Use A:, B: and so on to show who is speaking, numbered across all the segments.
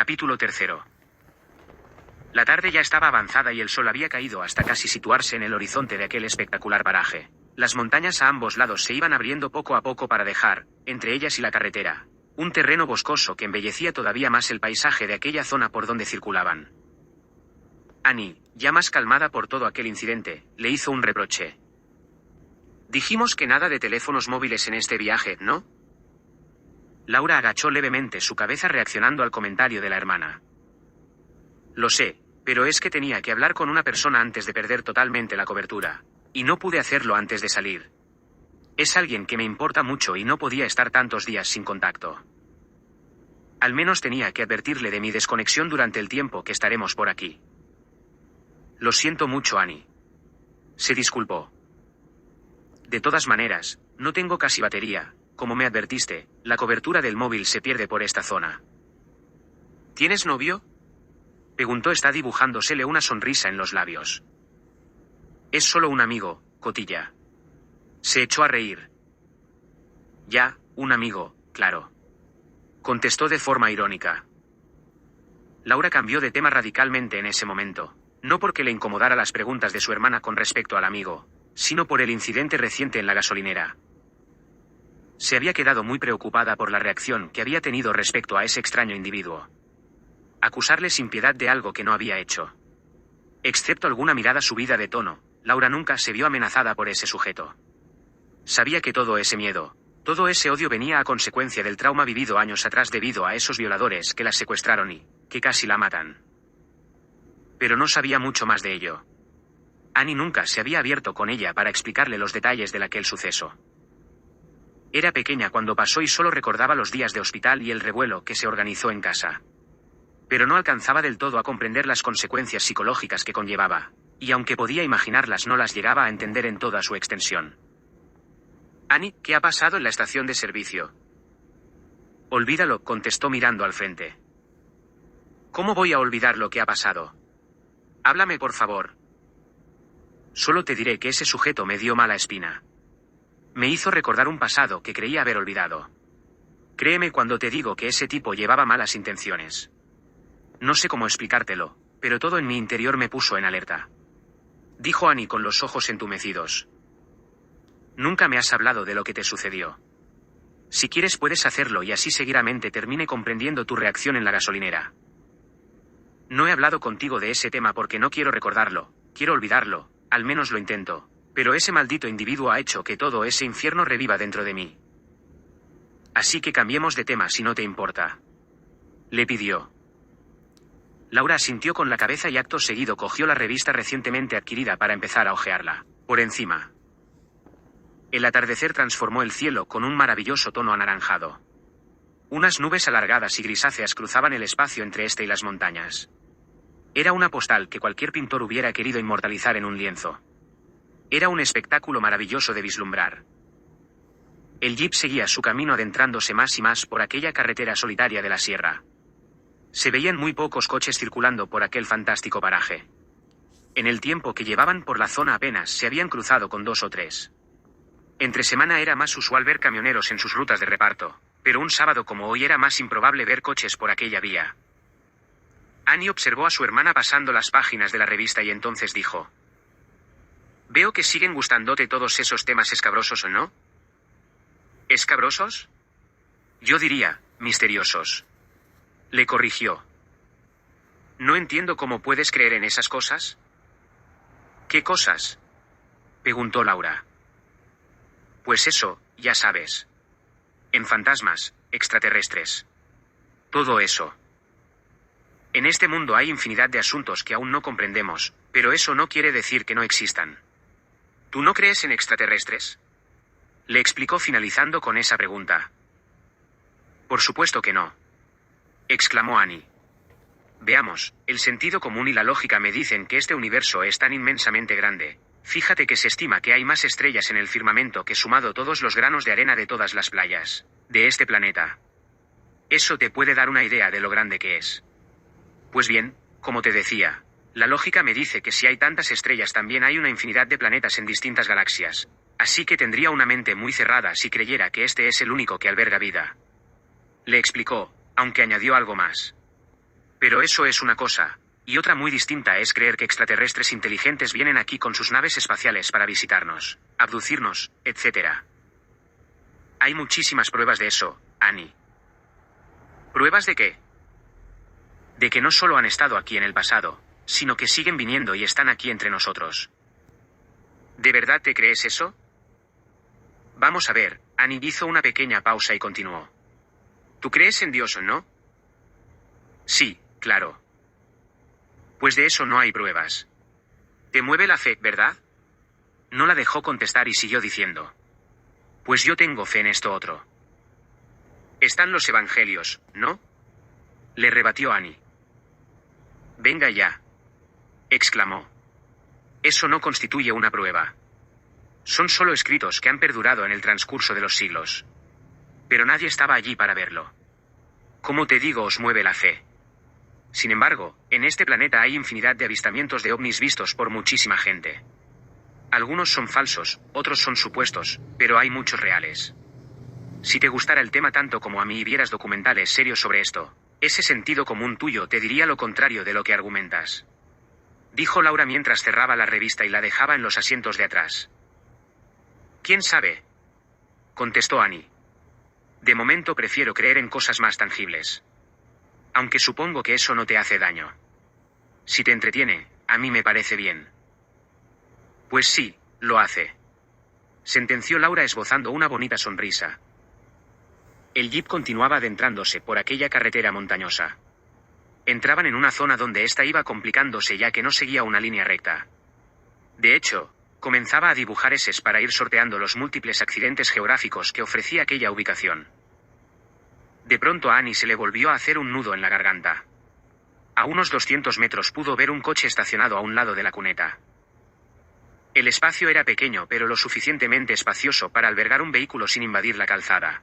A: Capítulo 3. La tarde ya estaba avanzada y el sol había caído hasta casi situarse en el horizonte de aquel espectacular paraje. Las montañas a ambos lados se iban abriendo poco a poco para dejar, entre ellas y la carretera, un terreno boscoso que embellecía todavía más el paisaje de aquella zona por donde circulaban. Annie, ya más calmada por todo aquel incidente, le hizo un reproche. Dijimos que nada de teléfonos móviles en este viaje, ¿no? Laura agachó levemente su cabeza reaccionando al comentario de la hermana. Lo sé, pero es que tenía que hablar con una persona antes de perder totalmente la cobertura, y no pude hacerlo antes de salir. Es alguien que me importa mucho y no podía estar tantos días sin contacto. Al menos tenía que advertirle de mi desconexión durante el tiempo que estaremos por aquí. Lo siento mucho, Annie. Se disculpó. De todas maneras, no tengo casi batería. Como me advertiste, la cobertura del móvil se pierde por esta zona. ¿Tienes novio?, preguntó esta dibujándosele una sonrisa en los labios. Es solo un amigo, cotilla. Se echó a reír. Ya, un amigo, claro. Contestó de forma irónica. Laura cambió de tema radicalmente en ese momento, no porque le incomodara las preguntas de su hermana con respecto al amigo, sino por el incidente reciente en la gasolinera. Se había quedado muy preocupada por la reacción que había tenido respecto a ese extraño individuo. Acusarle sin piedad de algo que no había hecho. Excepto alguna mirada subida de tono, Laura nunca se vio amenazada por ese sujeto. Sabía que todo ese miedo, todo ese odio venía a consecuencia del trauma vivido años atrás debido a esos violadores que la secuestraron y que casi la matan. Pero no sabía mucho más de ello. Annie nunca se había abierto con ella para explicarle los detalles de aquel suceso. Era pequeña cuando pasó y solo recordaba los días de hospital y el revuelo que se organizó en casa. Pero no alcanzaba del todo a comprender las consecuencias psicológicas que conllevaba, y aunque podía imaginarlas no las llegaba a entender en toda su extensión. Annie, ¿qué ha pasado en la estación de servicio? Olvídalo, contestó mirando al frente. ¿Cómo voy a olvidar lo que ha pasado? Háblame, por favor. Solo te diré que ese sujeto me dio mala espina. Me hizo recordar un pasado que creía haber olvidado. Créeme cuando te digo que ese tipo llevaba malas intenciones. No sé cómo explicártelo, pero todo en mi interior me puso en alerta. Dijo Annie con los ojos entumecidos. Nunca me has hablado de lo que te sucedió. Si quieres puedes hacerlo y así seguidamente termine comprendiendo tu reacción en la gasolinera. No he hablado contigo de ese tema porque no quiero recordarlo, quiero olvidarlo, al menos lo intento, pero ese maldito individuo ha hecho que todo ese infierno reviva dentro de mí. Así que cambiemos de tema si no te importa. Le pidió. Laura asintió con la cabeza y acto seguido cogió la revista recientemente adquirida para empezar a hojearla, por encima. El atardecer transformó el cielo con un maravilloso tono anaranjado. Unas nubes alargadas y grisáceas cruzaban el espacio entre este y las montañas. Era una postal que cualquier pintor hubiera querido inmortalizar en un lienzo. Era un espectáculo maravilloso de vislumbrar. El jeep seguía su camino adentrándose más y más por aquella carretera solitaria de la sierra. Se veían muy pocos coches circulando por aquel fantástico paraje. En el tiempo que llevaban por la zona apenas se habían cruzado con 2 o 3. Entre semana era más usual ver camioneros en sus rutas de reparto, pero un sábado como hoy era más improbable ver coches por aquella vía. Annie observó a su hermana pasando las páginas de la revista y entonces dijo: Veo que siguen gustándote todos esos temas escabrosos, ¿o no? ¿Escabrosos? Yo diría, misteriosos. Le corrigió. No entiendo cómo puedes creer en esas cosas. ¿Qué cosas?, preguntó Laura. Pues eso, ya sabes. En fantasmas, extraterrestres. Todo eso. En este mundo hay infinidad de asuntos que aún no comprendemos, pero eso no quiere decir que no existan. ¿Tú no crees en extraterrestres?, le explicó finalizando con esa pregunta. Por supuesto que no, exclamó Annie. Veamos, el sentido común y la lógica me dicen que este universo es tan inmensamente grande. Fíjate que se estima que hay más estrellas en el firmamento que sumado todos los granos de arena de todas las playas de este planeta. Eso te puede dar una idea de lo grande que es. Pues bien, como te decía, la lógica me dice que si hay tantas estrellas también hay una infinidad de planetas en distintas galaxias. Así que tendría una mente muy cerrada si creyera que este es el único que alberga vida. Le explicó, aunque añadió algo más. Pero eso es una cosa, y otra muy distinta es creer que extraterrestres inteligentes vienen aquí con sus naves espaciales para visitarnos, abducirnos, etc. Hay muchísimas pruebas de eso, Annie. ¿Pruebas de qué? De que no solo han estado aquí en el pasado, sino que siguen viniendo y están aquí entre nosotros. ¿De verdad te crees eso? Vamos a ver, Annie hizo una pequeña pausa y continuó. ¿Tú crees en Dios o no? Sí, claro. Pues de eso no hay pruebas. Te mueve la fe, ¿verdad? No la dejó contestar y siguió diciendo. Pues yo tengo fe en esto otro. Están los evangelios, ¿no? Le rebatió Annie. Venga ya, exclamó. Eso no constituye una prueba. Son solo escritos que han perdurado en el transcurso de los siglos. Pero nadie estaba allí para verlo. Como te digo, os mueve la fe. Sin embargo, en este planeta hay infinidad de avistamientos de ovnis vistos por muchísima gente. Algunos son falsos, otros son supuestos, pero hay muchos reales. Si te gustara el tema tanto como a mí y vieras documentales serios sobre esto, ese sentido común tuyo te diría lo contrario de lo que argumentas. Dijo Laura mientras cerraba la revista y la dejaba en los asientos de atrás. ¿Quién sabe? Contestó Annie. De momento prefiero creer en cosas más tangibles. Aunque supongo que eso no te hace daño. Si te entretiene, a mí me parece bien. Pues sí, lo hace. Sentenció Laura esbozando una bonita sonrisa. El jeep continuaba adentrándose por aquella carretera montañosa. Entraban en una zona donde ésta iba complicándose ya que no seguía una línea recta. De hecho, comenzaba a dibujar eses para ir sorteando los múltiples accidentes geográficos que ofrecía aquella ubicación. De pronto a Annie se le volvió a hacer un nudo en la garganta. A unos 200 metros pudo ver un coche estacionado a un lado de la cuneta. El espacio era pequeño pero lo suficientemente espacioso para albergar un vehículo sin invadir la calzada.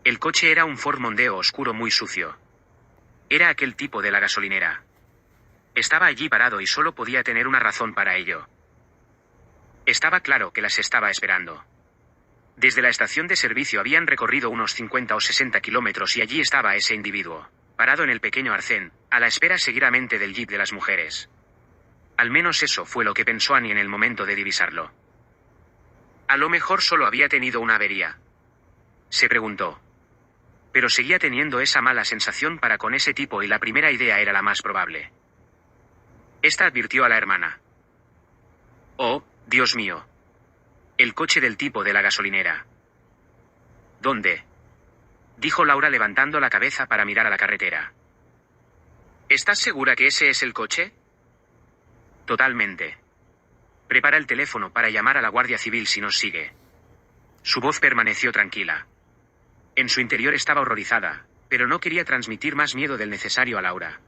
A: El coche era un Ford Mondeo oscuro muy sucio. Era aquel tipo de la gasolinera. Estaba allí parado y solo podía tener una razón para ello. Estaba claro que las estaba esperando. Desde la estación de servicio habían recorrido unos 50 o 60 kilómetros y allí estaba ese individuo, parado en el pequeño arcén, a la espera seguidamente del jeep de las mujeres. Al menos eso fue lo que pensó Annie en el momento de divisarlo. A lo mejor solo había tenido una avería. Se preguntó. Pero seguía teniendo esa mala sensación para con ese tipo y la primera idea era la más probable. Esta advirtió a la hermana. Oh, Dios mío. El coche del tipo de la gasolinera. ¿Dónde? Dijo Laura levantando la cabeza para mirar a la carretera. ¿Estás segura que ese es el coche? Totalmente. Prepara el teléfono para llamar a la Guardia Civil si nos sigue. Su voz permaneció tranquila. En su interior estaba horrorizada, pero no quería transmitir más miedo del necesario a Laura.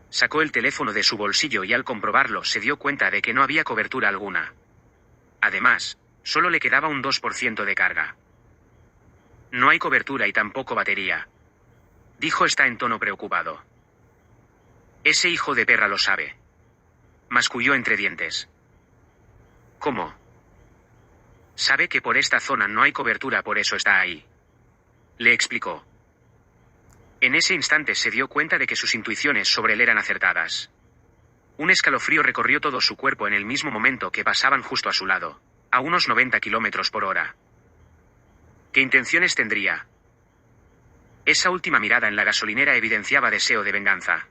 A: Sacó el teléfono de su bolsillo y al comprobarlo se dio cuenta de que no había cobertura alguna. Además, solo le quedaba un 2% de carga. No hay cobertura y tampoco batería. Dijo esta en tono preocupado. Ese hijo de perra lo sabe. Masculló entre dientes. ¿Cómo? Sabe que por esta zona no hay cobertura, por eso está ahí. Le explicó. En ese instante se dio cuenta de que sus intuiciones sobre él eran acertadas. Un escalofrío recorrió todo su cuerpo en el mismo momento que pasaban justo a su lado, a unos 90 kilómetros por hora. ¿Qué intenciones tendría? Esa última mirada en la gasolinera evidenciaba deseo de venganza.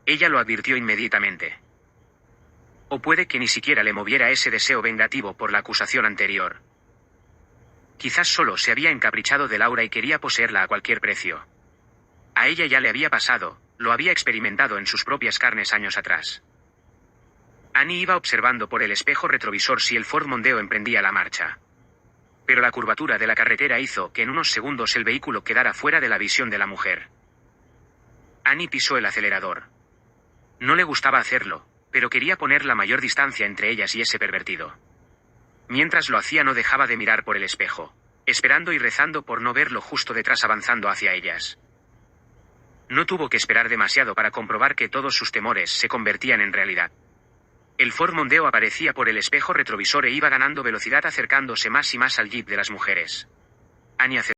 A: Ella lo advirtió inmediatamente. O puede que ni siquiera le moviera ese deseo vengativo por la acusación anterior. Quizás solo se había encaprichado de Laura y quería poseerla a cualquier precio. A ella ya le había pasado, lo había experimentado en sus propias carnes años atrás. Annie iba observando por el espejo retrovisor si el Ford Mondeo emprendía la marcha. Pero la curvatura de la carretera hizo que en unos segundos el vehículo quedara fuera de la visión de la mujer. Annie pisó el acelerador. No le gustaba hacerlo, pero quería poner la mayor distancia entre ellas y ese pervertido. Mientras lo hacía no dejaba de mirar por el espejo, esperando y rezando por no verlo justo detrás avanzando hacia ellas. No tuvo que esperar demasiado para comprobar que todos sus temores se convertían en realidad. El Ford Mondeo aparecía por el espejo retrovisor e iba ganando velocidad acercándose más y más al jeep de las mujeres. Annie